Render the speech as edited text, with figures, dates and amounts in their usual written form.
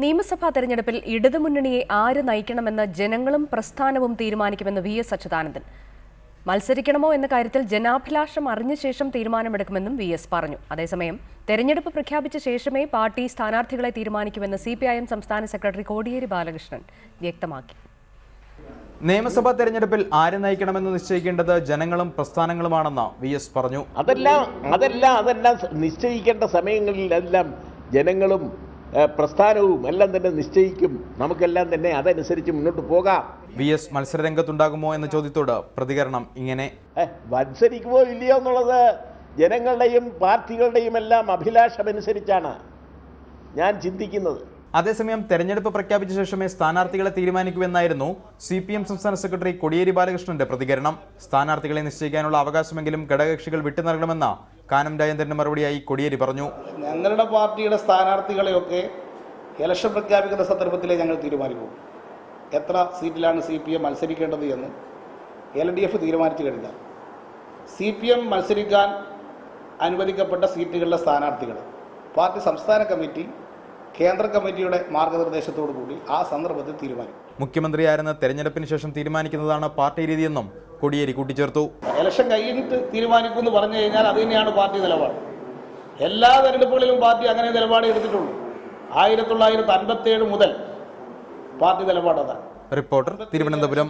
നിയമസഭാ തെരഞ്ഞെടുപ്പിൽ ഇടതുമുന്നണിയെ ആര് നയിക്കണമെന്ന് ജനങ്ങളും പ്രസ്ഥാനവും തീരുമാനിക്കുമെന്ന് വി.എസ്. അച്യുതാനന്ദൻ. മത്സരിക്കണമോ എന്ന കാര്യത്തിൽ ജനാഭിലാഷം അറിഞ്ഞ ശേഷം തീരുമാനമെടുക്കുമെന്നും വി.എസ്. പറഞ്ഞു. അതേസമയം തെരഞ്ഞെടുപ്പ് പ്രഖ്യാപിച്ച ശേഷമേ പാർട്ടി സ്ഥാനാർത്ഥികളെ തീരുമാനിക്കുമെന്ന് CPIM സംസ്ഥാന സെക്രട്ടറി കോടിയേരി ബാലകൃഷ്ണൻ വ്യക്തമാക്കി. നിയമസഭാ തെരഞ്ഞെടുപ്പിൽ ആരെ നയിക്കണമെന്ന് നിശ്ചയിക്കേണ്ടത് ജനങ്ങളും പ്രസ്ഥാനങ്ങളുമാണെന്ന് വി.എസ്. പറഞ്ഞു. അതെല്ലാം നിശ്ചയിക്കേണ്ട സമയങ്ങളിലെല്ലാം ജനങ്ങളും പ്രസ്ഥാനവും എല്ലാം തന്നെ നിശ്ചയിക്കും. നമുക്കെല്ലാം തന്നെ അതനുസരിച്ച് മുന്നോട്ട് പോകാം. വി.എസ്. മത്സരരംഗത്തുണ്ടാകുമോ എന്ന ചോദ്യത്തോട് പ്രതികരണം ഇങ്ങനെ: മത്സരിക്കുമോ ഇല്ലയോ എന്നുള്ളത് ജനങ്ങളുടെയും പാർട്ടികളുടെയും എല്ലാം അഭിലാഷമനുസരിച്ചാണ് ഞാൻ ചിന്തിക്കുന്നത്. അതേസമയം തെരഞ്ഞെടുപ്പ് പ്രഖ്യാപിച്ച ശേഷമേ സ്ഥാനാർത്ഥികളെ തീരുമാനിക്കുമെന്നായിരുന്നു CPM സംസ്ഥാന സെക്രട്ടറി കോടിയേരി ബാലകൃഷ്ണന്റെ പ്രതികരണം. സ്ഥാനാർത്ഥികളെ നിശ്ചയിക്കാനുള്ള അവകാശമെങ്കിലും ഘടകകക്ഷികൾ വിട്ടുനൽകണമെന്ന കാനം രാജേന്ദ്രന്റെ മറുപടിയായി കോടിയേരി പറഞ്ഞു. ഞങ്ങളുടെ പാർട്ടിയുടെ സ്ഥാനാർത്ഥികളെയൊക്കെ ഇലക്ഷൻ പ്രഖ്യാപിക്കുന്ന സന്ദർഭത്തിലേ ഞങ്ങൾ തീരുമാനിക്കും. എത്ര സീറ്റിലാണ് CPM മത്സരിക്കേണ്ടത് എന്ന് LDF തീരുമാനിച്ചു കഴിഞ്ഞാൽ CPM മത്സരിക്കാൻ അനുവദിക്കപ്പെട്ട സീറ്റുകളിലെ സ്ഥാനാർത്ഥികൾ പാർട്ടി സംസ്ഥാന കമ്മിറ്റി കേന്ദ്ര കമ്മിറ്റിയുടെ മാർഗനിർദ്ദേശത്തോടു കൂടി ആ സന്ദർഭത്തിൽ തീരുമാനിക്കും. മുഖ്യമന്ത്രിയാരെന്ന് തെരഞ്ഞെടുപ്പിന് ശേഷം തീരുമാനിക്കുന്നതാണ് പാർട്ടി രീതിയെന്നും കോടിയേരി കൂട്ടിച്ചേർത്തു. ഇലക്ഷൻ കഴിഞ്ഞിട്ട് തീരുമാനിക്കും എന്ന് പറഞ്ഞു കഴിഞ്ഞാൽ അത് തന്നെയാണ് പാർട്ടി നിലപാട്. എല്ലാ തെരഞ്ഞെടുപ്പുകളിലും പാർട്ടി അങ്ങനെ നിലപാട് എടുത്തിട്ടുള്ളൂ. 1957 മുതൽ പാർട്ടി നിലപാട് അതാണ്. റിപ്പോർട്ടർ, തിരുവനന്തപുരം.